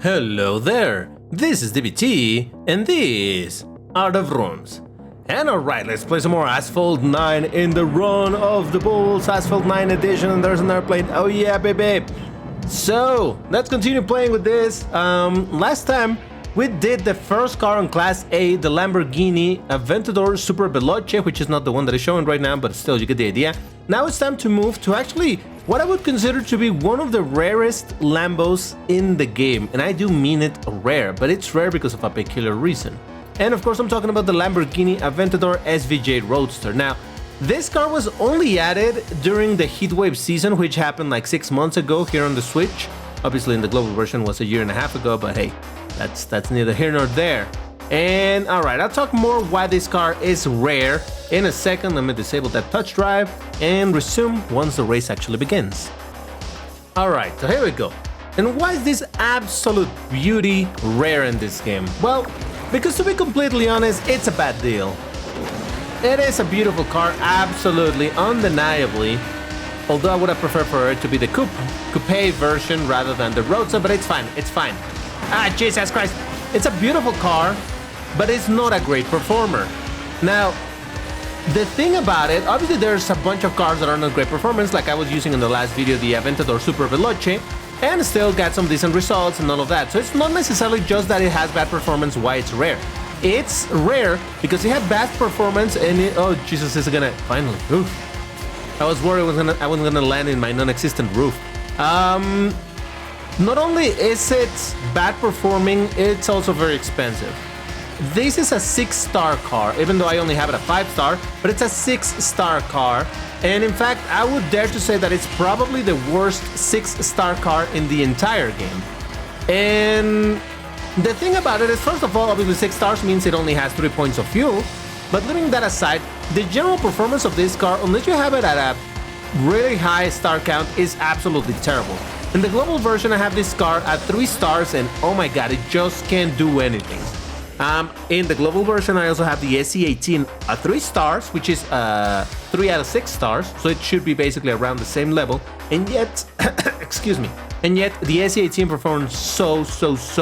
Hello there, this is DBT, and these are the runs. And alright, let's play some more Asphalt 9 in the run of the Bulls, Asphalt 9 edition, and there's an airplane, oh yeah baby! So, let's continue playing with this. Last time, we did the first car on Class A, the Lamborghini Aventador SVJ, which is not the one that is showing right now, but still, you get the idea. Now it's time to move to actually what I would consider to be one of the rarest Lambos in the game. And I do mean it rare, but it's rare because of a peculiar reason. And of course, I'm talking about the Lamborghini Aventador SVJ Roadster. Now, this car was only added during the heatwave season, which happened like 6 months ago here on the Switch. Obviously, in the global version was a year and a half ago, but hey, that's neither here nor there. And alright, I'll talk more why this car is rare in a second. Let me disable that touch drive and resume once the race actually begins. Alright, so here we go. And why is this absolute beauty rare in this game? Well, because to be completely honest, it's a bad deal. It is a beautiful car, absolutely, undeniably. Although I would have preferred for it to be the coupe version rather than the roadster, but it's fine, it's fine. Ah, Jesus Christ. It's a beautiful car, but it's not a great performer. Now, the thing about it, obviously there's a bunch of cars that are not great performance, like I was using in the last video, the Aventador SVJ, and still got some decent results and all of that. So it's not necessarily just that it has bad performance why it's rare. It's rare because it had bad performance and it, oh Jesus, is it gonna, finally, oof. I was worried I wasn't gonna land in my non-existent roof. Not only is it bad performing, it's also very expensive. This is a 6-star car, even though I only have it a 5-star, but it's a 6-star car. And in fact, I would dare to say that it's probably the worst 6-star car in the entire game. And the thing about it is, first of all, obviously 6 stars means it only has 3 points of fuel. But leaving that aside, the general performance of this car, unless you have it at a really high star count, is absolutely terrible. In the global version, I have this car at 3 stars, and oh my god, it just can't do anything. In the global version, I also have the SE18 at 3 stars, which is 3 out of 6 stars, so it should be basically around the same level. And yet, excuse me, and yet the SE18 performs so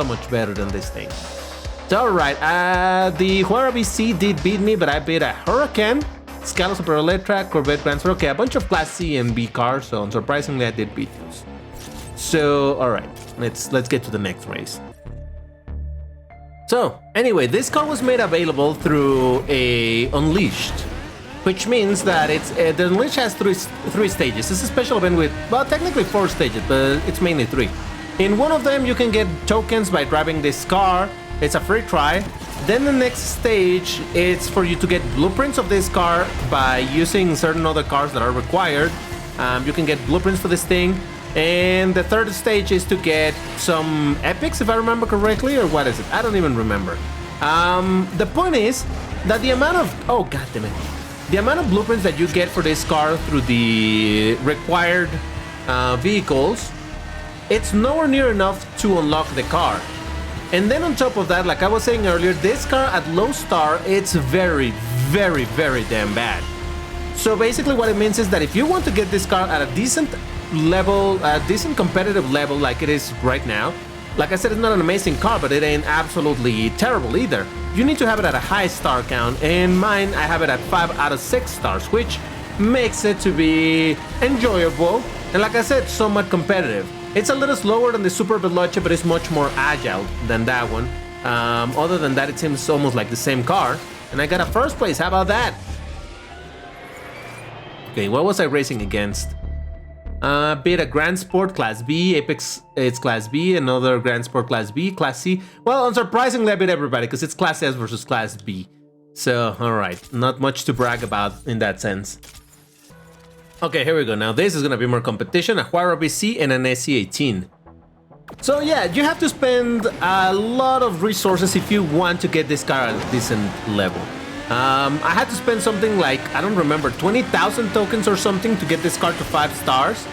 much better than this thing. So, alright, the Huara BC did beat me, but I beat a Huracan, Scala Super Electra, Corvette Grand Sport, okay, a bunch of Class C and B cars, so unsurprisingly I did beat those. So, alright, let's get to the next race. So, anyway, this car was made available through a Unleashed, which means that the Unleashed has three stages. It's a special event with, well, technically 4 stages, but it's mainly 3. In one of them, you can get tokens by driving this car. It's a free try. Then the next stage, it's for you to get blueprints of this car by using certain other cars that are required. You can get blueprints for this thing. And the third stage is to get some epics, if I remember correctly, or what is it? I don't even remember. The point is that the amount of, oh god damn it, the amount of blueprints that you get for this car through the required vehicles, it's nowhere near enough to unlock the car. And then on top of that, like I was saying earlier, this car at low star, it's very damn bad. So basically what it means is that if you want to get this car at a decent level, a decent competitive level like it is right now, like I said, it's not an amazing car, but it ain't absolutely terrible either. You need to have it at a high star count, and mine, I have it at 5 out of 6 stars, which makes it to be enjoyable, and like I said, somewhat competitive. It's a little slower than the Super Veloce, but it's much more agile than that one. Other than that, it seems almost like the same car, and I got a first place, how about that? Okay, what was I racing against? Beat a Grand Sport Class B, Apex, it's Class B, another Grand Sport Class B, Class C. Well, unsurprisingly, I beat everybody because it's Class S versus Class B. So, alright, not much to brag about in that sense. Okay, here we go. Now, this is gonna be more competition, a Huara BC and an SE18. So, yeah, you have to spend a lot of resources if you want to get this car at a decent level. I had to spend something like, I don't remember, 20,000 tokens or something to get this car to 5 stars.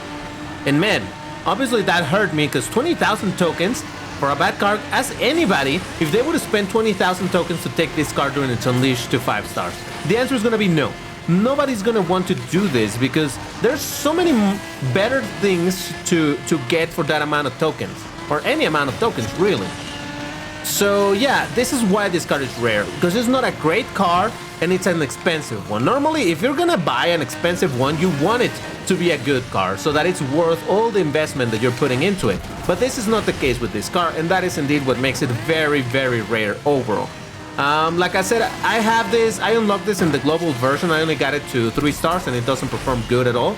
And man, obviously that hurt me because 20,000 tokens for a bad car, as anybody, if they would have spent 20,000 tokens to take this car during its Unleashed to 5 stars, the answer is going to be no. Nobody's going to want to do this because there's so many better things to get for that amount of tokens. or any amount of tokens, really. So yeah, this is why this car is rare, because it's not a great car and it's an expensive one. Normally, if you're gonna buy an expensive one, you want it to be a good car so that it's worth all the investment that you're putting into it. But this is not the case with this car, and that is indeed what makes it very, very rare overall. Like I said, I have this, I unlocked this in the global version. I only got it to 3 stars and it doesn't perform good at all.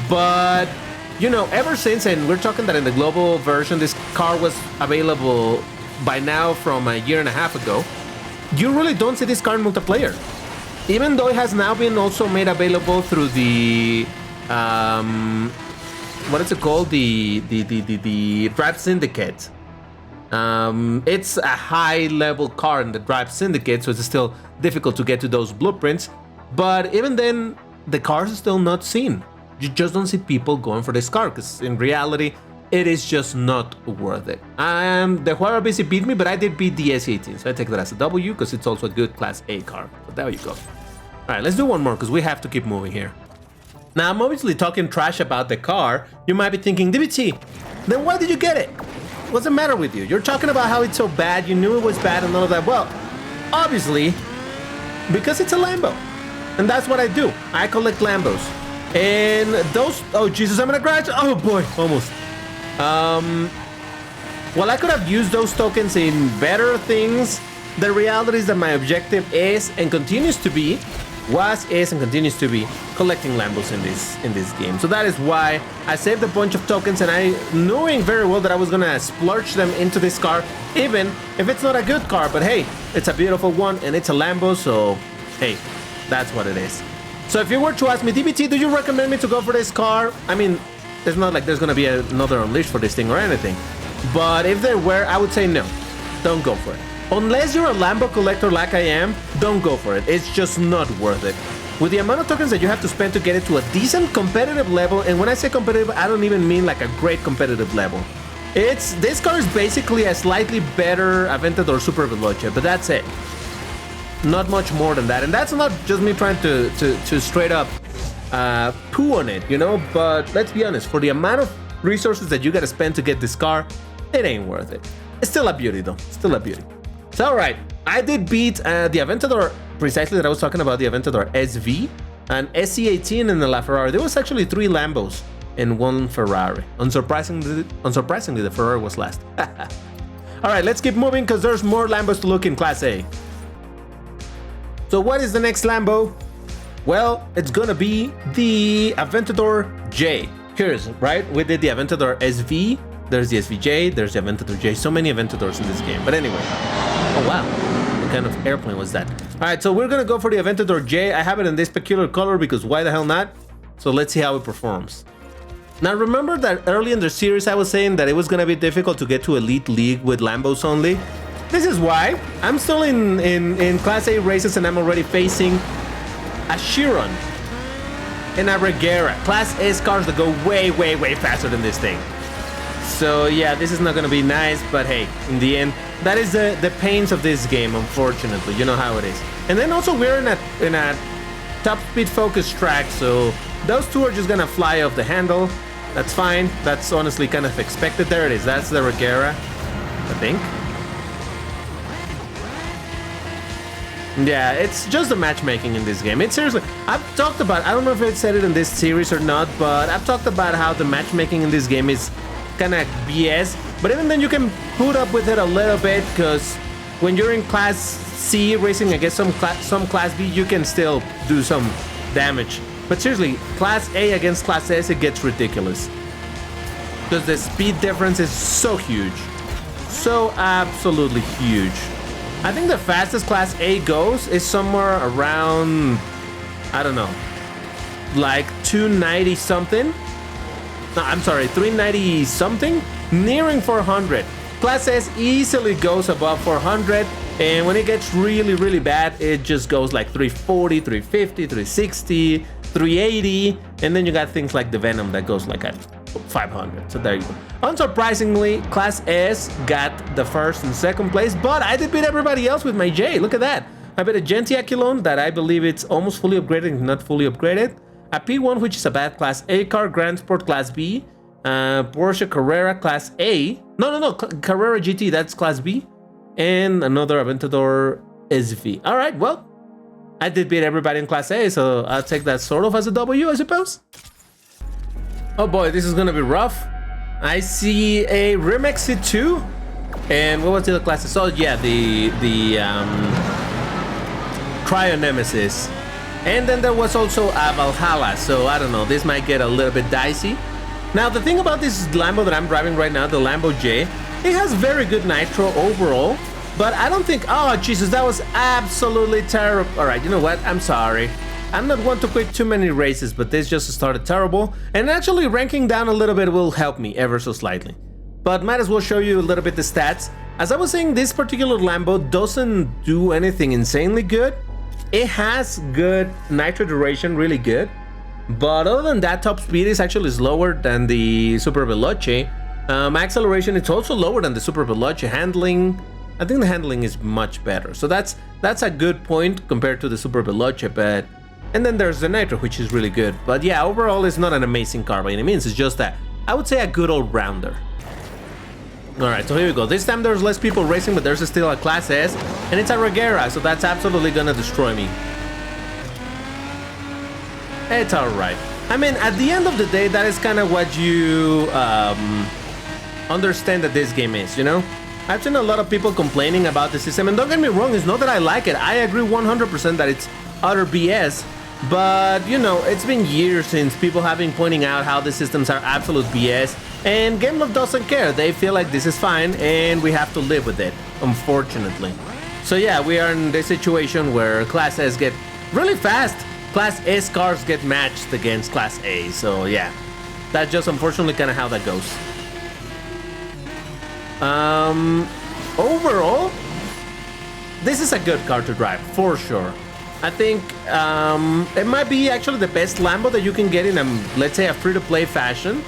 But, you know, ever since, and we're talking that in the global version, this car was available by now from a year and a half ago, you really don't see this car in multiplayer. Even though it has now been also made available through the, what is it called? The Drive Syndicate. It's a high level car in the Drive Syndicate, so it's still difficult to get to those blueprints. But even then, the cars are still not seen. You just don't see people going for this car, because in reality, it is just not worth it. The Huara BC beat me, but I did beat the S18, so I take that as a W, because it's also a good Class A car. So there you go. Alright, let's do one more, because we have to keep moving here. Now, I'm obviously talking trash about the car. You might be thinking, DBT, then why did you get it? What's the matter with you? You're talking about how it's so bad, you knew it was bad and all of that. Well, obviously, because it's a Lambo. And that's what I do. I collect Lambos. And those... Oh, Jesus, I'm gonna crash. Oh, boy, almost. Well, I could have used those tokens in better things. The reality is that my objective is and continues to be, is and continues to be collecting Lambos in this game. So that is why I saved a bunch of tokens, and I knowing very well that I was gonna splurge them into this car, even if it's not a good car. But hey, it's a beautiful one and it's a Lambo, so hey, that's what it is. So if you were to ask me, DBT, do you recommend me to go for this car? I mean, it's not like there's gonna be another Unleashed for this thing or anything. But if there were, I would say no, don't go for it. Unless you're a Lambo collector like I am, don't go for it. It's just not worth it. With the amount of tokens that you have to spend to get it to a decent competitive level, and when I say competitive, I don't even mean like a great competitive level. This car is basically a slightly better Aventador SVJ, but that's it. Not much more than that. And that's not just me trying to straight up poo on it, you know? But let's be honest, for the amount of resources that you gotta spend to get this car, it ain't worth it. It's still a beauty though, still a beauty. So alright, I did beat the Aventador, precisely that I was talking about, the Aventador SV, an SC18 and a LaFerrari. There was actually 3 Lambos and 1 Ferrari. Unsurprisingly, the Ferrari was last. Alright, let's keep moving because there's more Lambos to look in Class A. So what is the next Lambo? Well, it's gonna be the Aventador J. Here's, right? We did the Aventador SV, there's the SVJ, there's the Aventador J. So many Aventadors in this game. But anyway. Oh wow, what kind of airplane was that? Alright, so we're gonna go for the Aventador J. I have it in this peculiar color because why the hell not? So let's see how it performs. Now remember that early in the series I was saying that it was gonna be difficult to get to Elite League with Lambos only? This is why. I'm still in Class A races and I'm already facing a Chiron and a Regera. Class S cars that go way, way, way faster than this thing. So yeah, this is not gonna be nice, but hey, in the end, that is the pains of this game, unfortunately. You know how it is. And then also we're in a top speed focus track, so those two are just gonna fly off the handle. That's fine. That's honestly kind of expected. There it is. That's the Regera, I think. Yeah, it's just the matchmaking in this game. It's seriously, I've talked about, I don't know if I said it in this series or not, but I've talked about how the matchmaking in this game is kind of BS, but even then you can put up with it a little bit, because when you're in Class C racing against some Class B, you can still do some damage. But seriously, Class A against Class S, it gets ridiculous, because the speed difference is so huge, so absolutely huge. I think the fastest Class A goes is somewhere around, I don't know, like 290 something. No, I'm sorry, 390 something, nearing 400. Class S easily goes above 400, and when it gets really, really bad, it just goes like 340, 350, 360, 380, and then you got things like the Venom that goes like at 500. So there you go. Unsurprisingly, Class S got the first and second place, but I did beat everybody else with my J. Look at that. I beat a Gentiaculon that I believe it's almost fully upgraded, not fully upgraded. A P1, which is a bad Class A car, Grand Sport Class B, Porsche Carrera Class A. No, Carrera GT, that's Class B. And another Aventador SV. All right, well, I did beat everybody in Class A, so I'll take that sort of as a W, I suppose. Oh boy, this is gonna be rough. I see a Rimac C2. And what was the other classes? Oh yeah, the Cryo Nemesis. And then there was also a Valhalla, so I don't know, this might get a little bit dicey. Now the thing about this Lambo that I'm driving right now, the Lambo J, it has very good nitro overall, but I don't think, oh Jesus, that was absolutely terrible. All right, you know what, I'm sorry. I'm not one to quit too many races, but this just started terrible, and actually ranking down a little bit will help me ever so slightly. But might as well show you a little bit the stats. As I was saying, this particular Lambo doesn't do anything insanely good. It has good nitro duration, really good. But other than that, top speed is actually slower than the Super Veloce. Acceleration, it's also lower than the Super Veloce. Handling, I think the handling is much better. So that's a good point compared to the Super Veloce, but... And then there's the nitro, which is really good. But yeah, overall, it's not an amazing car by any means. It's just that, I would say a good all-rounder. Alright, so here we go. This time there's less people racing, but there's still a Class S, and it's a Regera, so that's absolutely gonna destroy me. It's alright. I mean, at the end of the day, that is kind of what you understand that this game is, you know? I've seen a lot of people complaining about the system, and don't get me wrong, it's not that I like it. I agree 100% that it's utter BS, but, you know, it's been years since people have been pointing out how the systems are absolute BS, and GameLove doesn't care. They feel like this is fine, and we have to live with it, unfortunately. So yeah, we are in this situation where Class S get really fast. Class S cars get matched against Class A, so yeah. That's just unfortunately kind of how that goes. Overall, this is a good car to drive, for sure. I think it might be actually the best Lambo that you can get in a, let's say, a free-to-play fashion.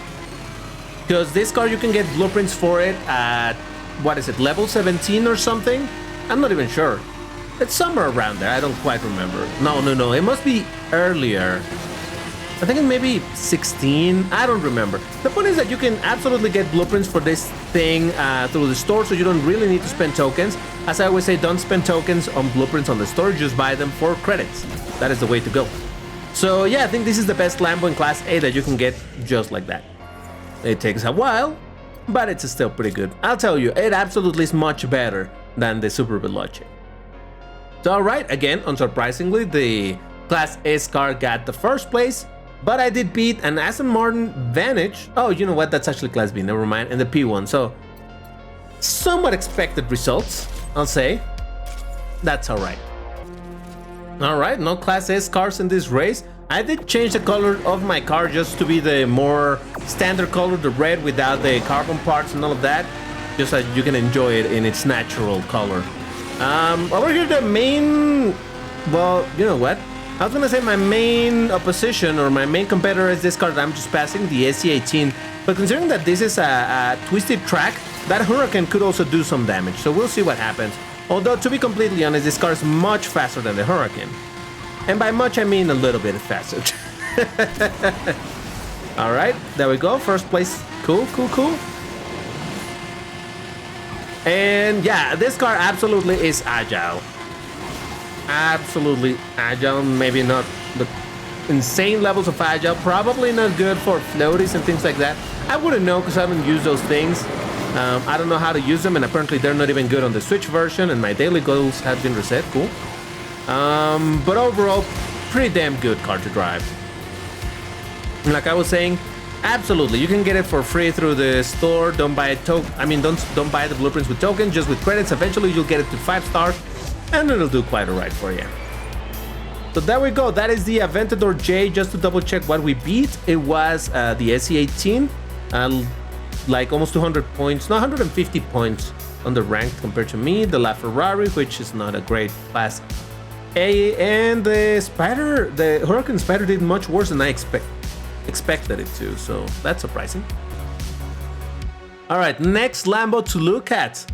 Because this car, you can get blueprints for it at, what is it, level 17 or something? I'm not even sure. It's somewhere around there, I don't quite remember. No, it must be earlier. I think it may be 16, I don't remember. The point is that you can absolutely get blueprints for this thing through the store, so you don't really need to spend tokens. As I always say, don't spend tokens on blueprints on the store, just buy them for credits. That is the way to go. So yeah, I think this is the best Lambo in Class A that you can get just like that. It takes a while, but it's still pretty good. I'll tell you, it absolutely is much better than the Super Veloce. So alright, again, unsurprisingly, the Class S car got the first place, but I did beat an Aston Martin Vantage. Oh, you know what, that's actually Class B, never mind, and the P1, so somewhat expected results, I'll say. That's alright. Alright, no Class S cars in this race. I did change the color of my car just to be the more standard color, the red without the carbon parts and all of that, just so you can enjoy it in its natural color. Over here the main, well, you know what? I was gonna say my main opposition or my main competitor is this car that I'm just passing, the SC18. But considering that this is a twisted track, that Hurricane could also do some damage, so we'll see what happens. Although, to be completely honest, this car is much faster than the Hurricane. And by much, I mean a little bit faster. Alright, there we go. First place. Cool. And yeah, this car absolutely is agile. Absolutely agile. Maybe not the insane levels of agile. Probably not good for floaties and things like that. I wouldn't know because I haven't used those things. I don't know how to use them, and apparently they're not even good on the Switch version, and my daily goals have been reset. Cool. But overall, pretty damn good car to drive. And like I was saying, absolutely, you can get it for free through the store. Don't buy don't buy the blueprints with tokens, just with credits. Eventually, you'll get it to 5 stars, and it'll do quite alright for you. So there we go. That is the Aventador J. Just to double check what we beat, it was the SC18, like almost 200 points, no, 150 points on the ranked compared to me. The LaFerrari, which is not a great class A, and the Hurricane Spider did much worse than I expected it to, so that's surprising. All right, next Lambo to look at.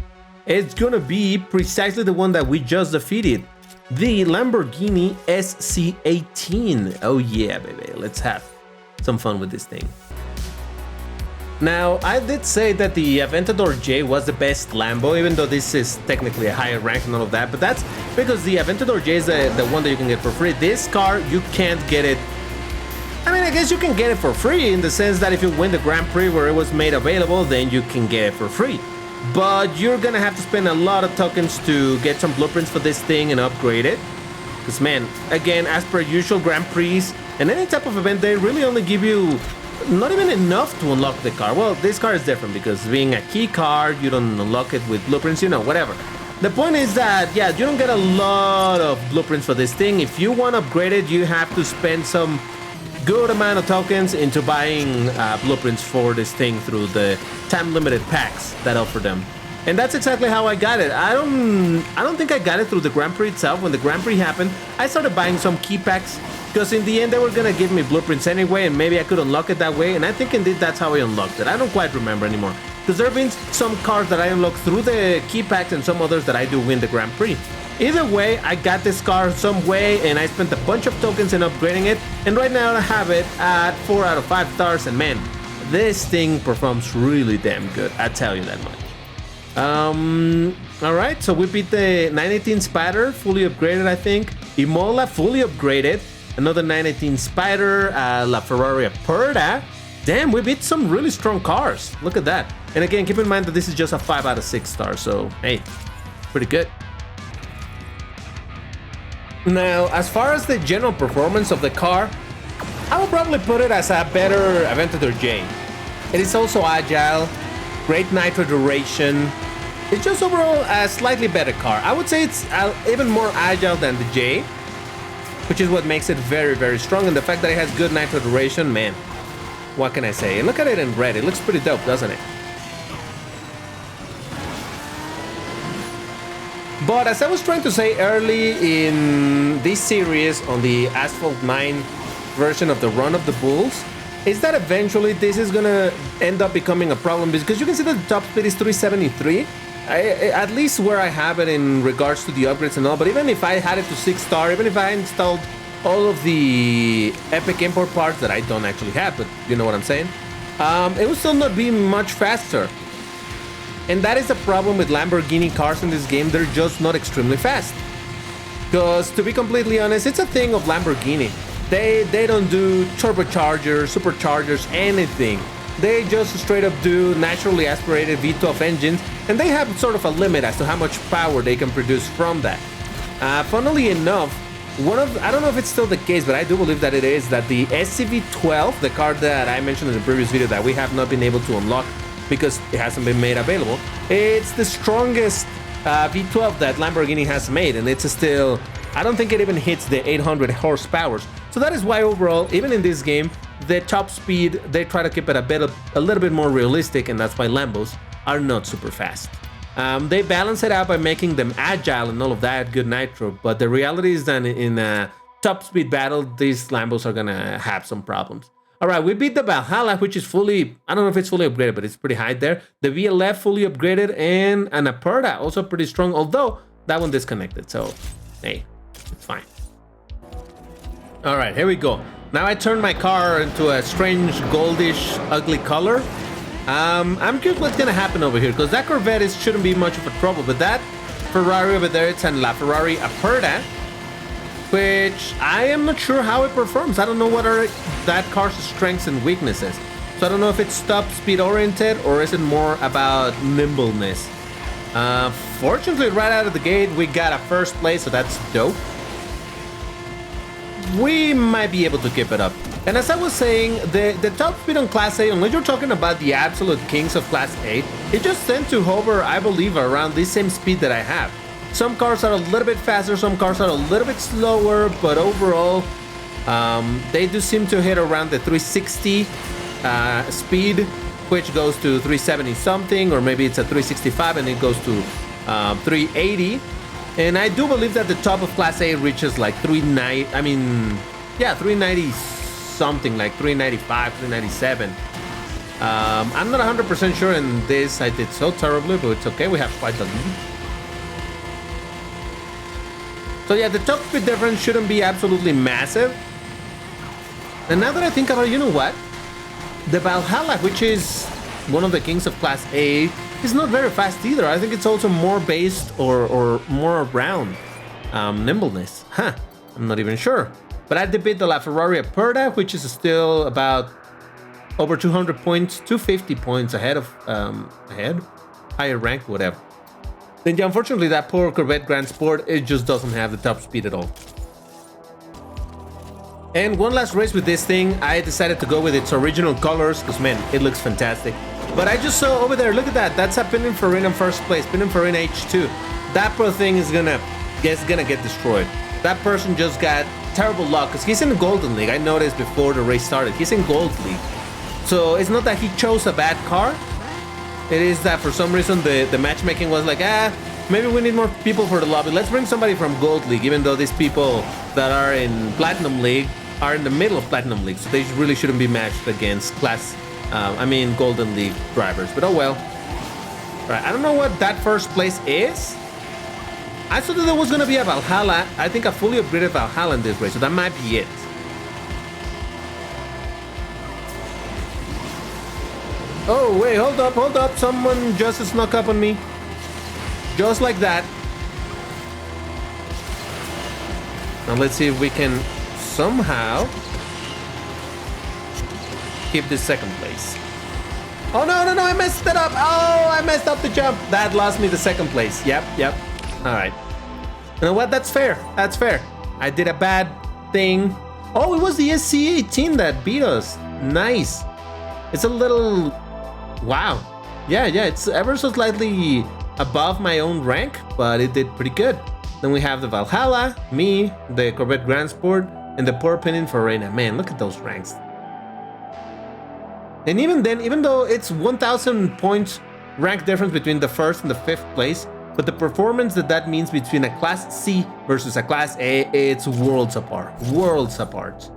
It's gonna be precisely the one that we just defeated, the Lamborghini SC18. Oh yeah, baby, let's have some fun with this thing. Now, I did say that the Aventador J was the best Lambo, even though this is technically a higher rank and all of that, but that's because the Aventador J is the one that you can get for free. This car, you can't get it. I mean, I guess you can get it for free in the sense that if you win the Grand Prix where it was made available, then you can get it for free. But you're gonna have to spend a lot of tokens to get some blueprints for this thing and upgrade it. Because, man, again, as per usual, Grand Prix and any type of event, they really only give you not even enough to unlock the car. Well, this car is different because being a key car, you don't unlock it with blueprints, you know, whatever. The point is that, yeah, you don't get a lot of blueprints for this thing. If you want to upgrade it, you have to spend some good amount of tokens into buying blueprints for this thing through the time-limited packs that offer them. And that's exactly how I got it. I don't think I got it through the Grand Prix itself. When the Grand Prix happened, I started buying some key packs because in the end they were gonna give me blueprints anyway, and maybe I could unlock it that way. And I think indeed that's how I unlocked it. I don't quite remember anymore because there have been some cars that I unlocked through the key packs and some others that I do win the Grand Prix. Either way, I got this car some way and I spent a bunch of tokens in upgrading it, and right now I have it at 4 out of 5 stars, and man, this thing performs really damn good, I tell you that much. Alright, so we beat the 918 Spider, fully upgraded I think. Imola, fully upgraded. Another 918 Spider, La Ferrari Aperta. Damn, we beat some really strong cars, look at that. And again, keep in mind that this is just a 5 out of 6 stars, so hey, pretty good. Now, as far as the general performance of the car, I would probably put it as a better Aventador J. It is also agile, great nitro duration. It's just overall a slightly better car. I would say it's even more agile than the J, which is what makes it very, very strong. And the fact that it has good nitro duration, man, what can I say? And look at it in red. It looks pretty dope, doesn't it? But as I was trying to say early in this series on the Asphalt 9 version of the Run of the Bulls, is that eventually this is gonna end up becoming a problem, because you can see that the top speed is 373, at least where I have it in regards to the upgrades and all. But even if I had it to 6 star, even if I installed all of the epic import parts that I don't actually have, but you know what I'm saying, it would still not be much faster. And that is the problem with Lamborghini cars in this game. They're just not extremely fast. Because to be completely honest, it's a thing of Lamborghini. They don't do turbochargers, superchargers, anything. They just straight up do naturally aspirated V12 engines, and they have sort of a limit as to how much power they can produce from that. Funnily enough, I don't know if it's still the case, but I do believe that it is, that the SCV12, the car that I mentioned in the previous video that we have not been able to unlock because it hasn't been made available, it's the strongest V12 that Lamborghini has made, and it's still, I don't think it even hits the 800 horsepower. So that is why overall, even in this game, the top speed, they try to keep it a little bit more realistic, and that's why Lambos are not super fast. They balance it out by making them agile and all of that, good nitro, but the reality is that in a top speed battle, these Lambos are gonna have some problems. All right, we beat the Valhalla, which is fully, I don't know if it's fully upgraded, but it's pretty high there. The VLF fully upgraded, and an Aperta, also pretty strong, although that one disconnected, so hey, it's fine. All right, here we go. Now I turned my car into a strange goldish, ugly color. I'm curious what's gonna happen over here, because that Corvette shouldn't be much of a trouble, but that Ferrari over there, it's a La Ferrari Aperta, which I am not sure how it performs. I don't know what are that car's strengths and weaknesses. So I don't know if it's top speed oriented or is it more about nimbleness. Fortunately, right out of the gate, we got a first place, so that's dope. We might be able to keep it up. And as I was saying, the top speed on Class A, unless you're talking about the absolute kings of Class A, it just tends to hover, I believe, around the same speed that I have. Some cars are a little bit faster, some cars are a little bit slower, but overall, they do seem to hit around the 360 speed, which goes to 370 something, or maybe it's a 365 and it goes to 380. And I do believe that the top of Class A reaches like 390, I mean, yeah, 390 something, like 395, 397. I'm not 100% sure in this, I did so terribly, but it's okay, we have quite a lead. So yeah, the top speed difference shouldn't be absolutely massive. And now that I think about it, you know what? The Valhalla, which is one of the kings of Class A, is not very fast either. I think it's also more based or more around nimbleness. Huh, I'm not even sure. But I did beat the LaFerrari Aperta, which is still about over 200 points, 250 points ahead of, higher rank, whatever. Then yeah, unfortunately that poor Corvette Grand Sport, it just doesn't have the top speed at all. And one last race with this thing, I decided to go with its original colors, because man, it looks fantastic. But I just saw over there, look at that, that's a Pininfarina in first place, Pininfarina H2. That poor thing is gonna get destroyed. That person just got terrible luck, because he's in the Golden League. I noticed before the race started, he's in Gold League. So it's not that he chose a bad car, it is that for some reason the matchmaking was like, maybe we need more people for the lobby. Let's bring somebody from Gold League, even though these people that are in Platinum League are in the middle of Platinum League, so they really shouldn't be matched against Golden League drivers. But oh well. Right, I don't know what that first place is. I thought that there was gonna be a Valhalla. I think a fully upgraded Valhalla in this race, so that might be it. Oh wait, hold up, someone just snuck up on me. Just like that. Now let's see if we can somehow keep this second place. Oh no, I messed it up. Oh, I messed up the jump. That lost me the second place. Yep. All right. You know what? That's fair. I did a bad thing. Oh, it was the SC18 that beat us. Nice. It's a little... Wow. Yeah, it's ever so slightly above my own rank, but it did pretty good. Then we have the Valhalla, me, the Corvette Grand Sport, and the poor Pininfarina. Man, look at those ranks. And even then, even though it's 1,000 points rank difference between the first and the fifth place, but the performance that means between a Class C versus a Class A, it's worlds apart. Worlds apart.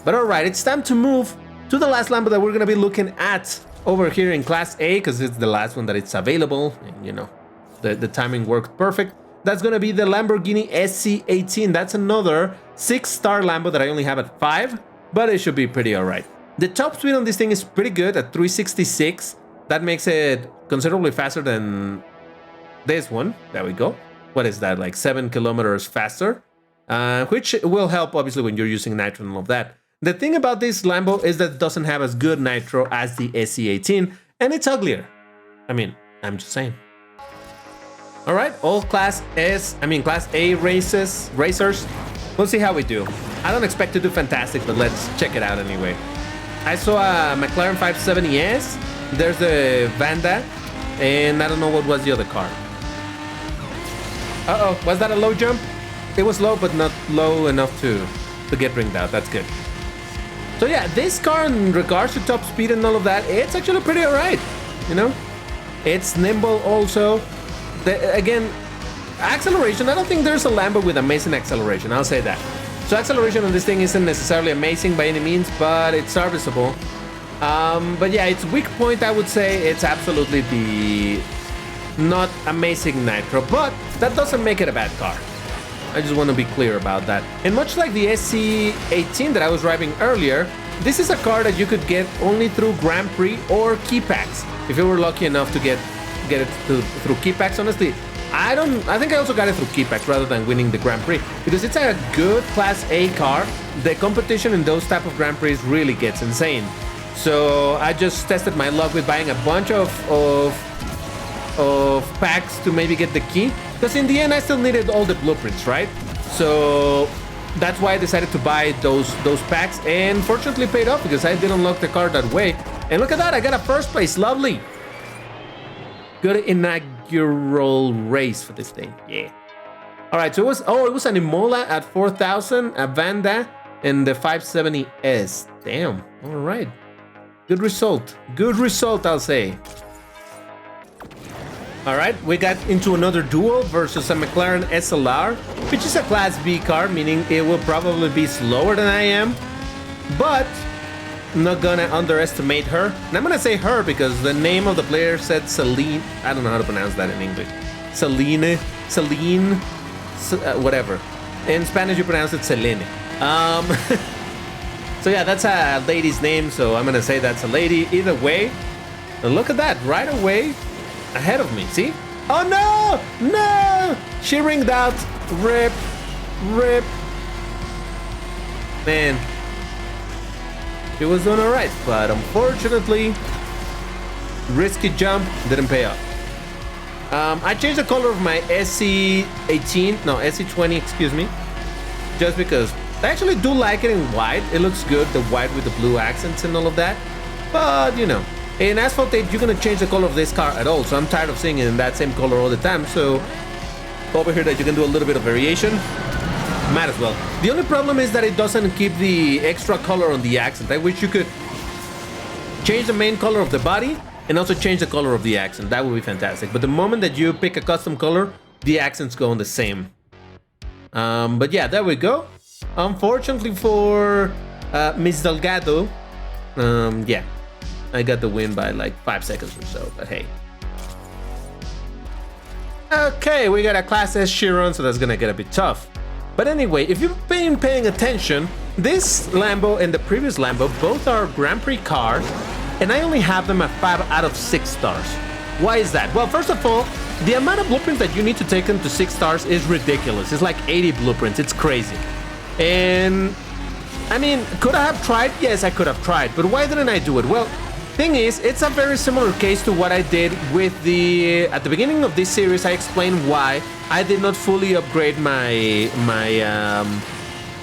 But alright, it's time to move to the last Lambo that we're going to be looking at over here in Class A, because it's the last one that it's available. And, you know, the timing worked perfect. That's going to be the Lamborghini SC18. That's another 6-star Lambo that I only have at 5, but it should be pretty alright. The top speed on this thing is pretty good at 366. That makes it considerably faster than this one. There we go. What is that, like 7 kilometers faster? Which will help obviously when you're using nitro and all of that. The thing about this Lambo is that it doesn't have as good nitro as the SC18, and it's uglier. I mean, I'm just saying. All right, all Class A racers. We'll see how we do. I don't expect to do fantastic, but let's check it out anyway. I saw a McLaren 570S. There's the Vanda, and I don't know what was the other car. Uh-oh, was that a low jump? It was low, but not low enough to get ringed out. That's good. So yeah, this car in regards to top speed and all of that, it's actually pretty alright, you know? It's nimble also. Again, acceleration, I don't think there's a Lambo with amazing acceleration, I'll say that. So acceleration on this thing isn't necessarily amazing by any means, but it's serviceable. But yeah, its weak point, I would say, it's absolutely the not amazing nitro, but that doesn't make it a bad car. I just want to be clear about that. And much like the SC18 that I was driving earlier, this is a car that you could get only through Grand Prix or key packs. If you were lucky enough to get it through key packs, honestly, I think I also got it through key packs rather than winning the Grand Prix, because it's a good Class A car. The competition in those type of Grand Prix really gets insane. So I just tested my luck with buying a bunch of packs to maybe get the key, because in the end I still needed all the blueprints, right? So that's why I decided to buy those packs, and fortunately paid off because I did unlock the car that way. And look at that, I got a first place. Lovely. Good inaugural race for this thing. Yeah. All right, so it was an Imola at 4,000, a Vanda, and the 570S. Damn. All right. Good result. Good result, I'll say. All right, we got into another duel versus a McLaren SLR, which is a Class B car, meaning it will probably be slower than I am, but I'm not gonna underestimate her. And I'm gonna say her because the name of the player said Celine. I don't know how to pronounce that in English. Celine, whatever. In Spanish, you pronounce it Selene. So yeah, that's a lady's name, so I'm gonna say that's a lady. Either way, And look at that, right away ahead of me, see? Oh no! No! She ringed out. Rip. Rip. Man. She was doing alright, but unfortunately, risky jump didn't pay off. I changed the color of my SC20, excuse me, just because I actually do like it in white. It looks good, the white with the blue accents and all of that. But, you know, in Asphalt 8, you're going to change the color of this car at all, so I'm tired of seeing it in that same color all the time. So, over here that you can do a little bit of variation, might as well. The only problem is that it doesn't keep the extra color on the accent. I wish you could change the main color of the body and also change the color of the accent. That would be fantastic. But the moment that you pick a custom color, the accents go on the same. But yeah, there we go. Unfortunately for Miss Delgado, yeah, I got the win by like 5 seconds or so, but hey. Okay, we got a Class S Chiron, so that's gonna get a bit tough. But anyway, if you've been paying attention, this Lambo and the previous Lambo both are Grand Prix cars, and I only have them at 5 out of 6 stars. Why is that? Well, first of all, the amount of blueprints that you need to take them to 6 stars is ridiculous. It's like 80 blueprints, it's crazy. And I mean, could I have tried? Yes, I could have tried, but why didn't I do it? Well, thing is, it's a very similar case to what I did with at the beginning of this series. I explained why I did not fully upgrade my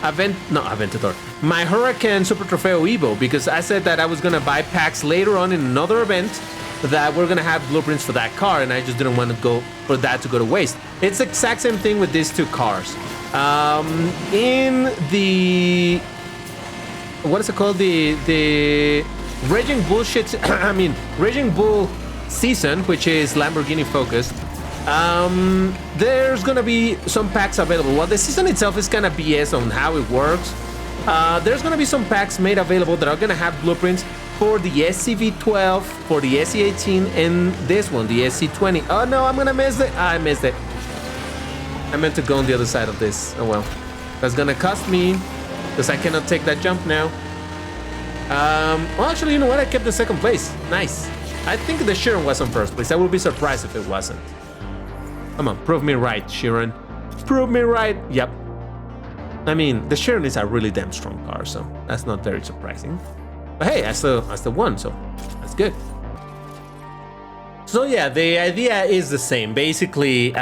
Aventador, my Hurricane Super Trofeo Evo, because I said that I was gonna buy packs later on in another event that we're gonna have blueprints for that car, and I just didn't want to go for that to go to waste. It's the exact same thing with these two cars. In the what is it called? The Raging Bull shit. I mean, Raging Bull season, which is Lamborghini focused. There's gonna be some packs available. Well, the season itself is kind of BS on how it works. There's gonna be some packs made available that are gonna have blueprints for the SCV12, for the SC18, and this one, the SC20. Oh no, I'm gonna miss it. I missed it. I meant to go on the other side of this. Oh well. That's gonna cost me, because I cannot take that jump now. Well, actually, you know what? I kept the second place. Nice. I think the Chiron was on first place. I would be surprised if it wasn't. Come on, prove me right, Chiron. Prove me right. Yep. I mean, the Chiron is a really damn strong car, so that's not very surprising. But hey, I still won, so that's good. So yeah, the idea is the same. Basically,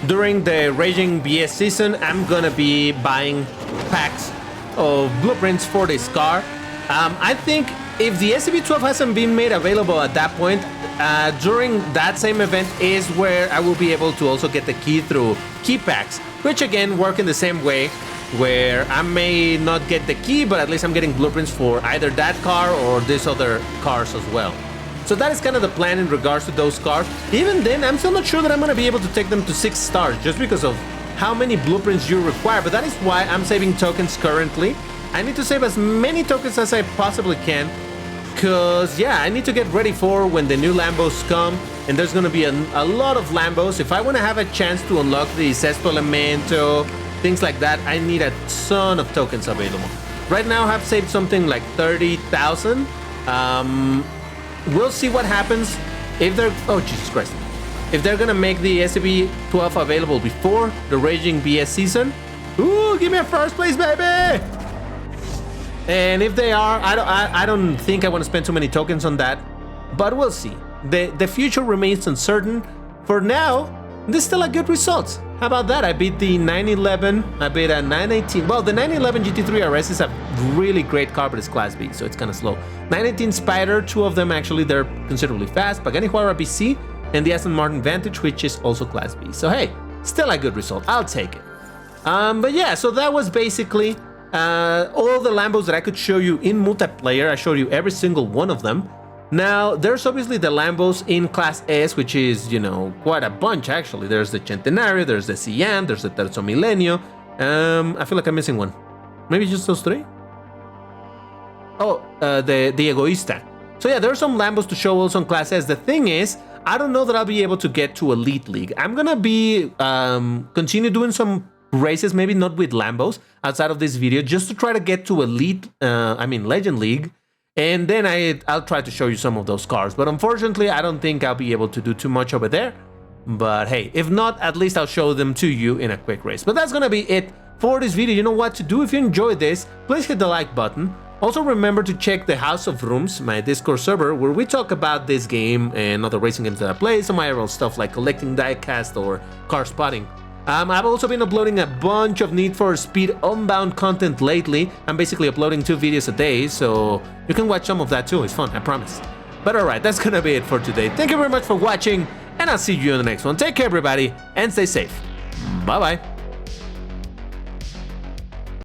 during the Raging BS season, I'm gonna be buying packs of blueprints for this car. I think if the SCV12 hasn't been made available at that point, during that same event is where I will be able to also get the key through key packs, which again work in the same way, where I may not get the key, but at least I'm getting blueprints for either that car or these other cars as well. So that is kind of the plan in regards to those cars. Even then, I'm still not sure that I'm going to be able to take them to 6 stars just because of how many blueprints you require, but that is why I'm saving tokens currently. I need to save as many tokens as I possibly can, because yeah, I need to get ready for when the new Lambos come, and there's going to be a lot of Lambos. If I want to have a chance to unlock the Sesto Elemento, things like that, I need a ton of tokens available. Right now I have saved something like 30,000. We'll see what happens if they're, oh Jesus Christ, if they're gonna make the SCV12 available before the Raging BS season. Ooh, give me a first place, baby! And if they are, I don't think I want to spend too many tokens on that, but we'll see. The future remains uncertain. For now, this is still a good result. How about that? I beat the 911, I beat a 918. Well, the 911 GT3 RS is a really great car, but it's Class B, so it's kind of slow. 918 Spider, 2 of them actually, they're considerably fast. Pagani Huayra BC, and the Aston Martin Vantage, which is also Class B. So hey, still a good result. I'll take it. But yeah, so that was basically all the Lambos that I could show you in multiplayer. I showed you every single one of them. Now, there's obviously the Lambos in Class S, which is, you know, quite a bunch actually. There's the Centenario, there's the Cyan, there's the Terzo Milenio. I feel like I'm missing one. Maybe just those 3? Oh, the Egoista. So yeah, there's some Lambos to show also in Class S. The thing is, I don't know that I'll be able to get to Elite League. I'm gonna be continue doing some races, maybe not with Lambos, outside of this video, just to try to get to Elite, Legend League. and then I'll try to show you some of those cars. But unfortunately, I don't think I'll be able to do too much over there. But hey, if not, at least I'll show them to you in a quick race. But that's gonna be it for this video. You know what to do. If you enjoyed this, please hit the like button. Also remember to check the House of Rooms, my Discord server, where we talk about this game and other racing games that I play, some IRL stuff like collecting diecast or car spotting. I've also been uploading a bunch of Need for Speed Unbound content lately. I'm basically uploading 2 videos a day, so you can watch some of that too. It's fun, I promise. But alright, that's gonna be it for today. Thank you very much for watching, and I'll see you in the next one. Take care everybody, and stay safe. Bye bye.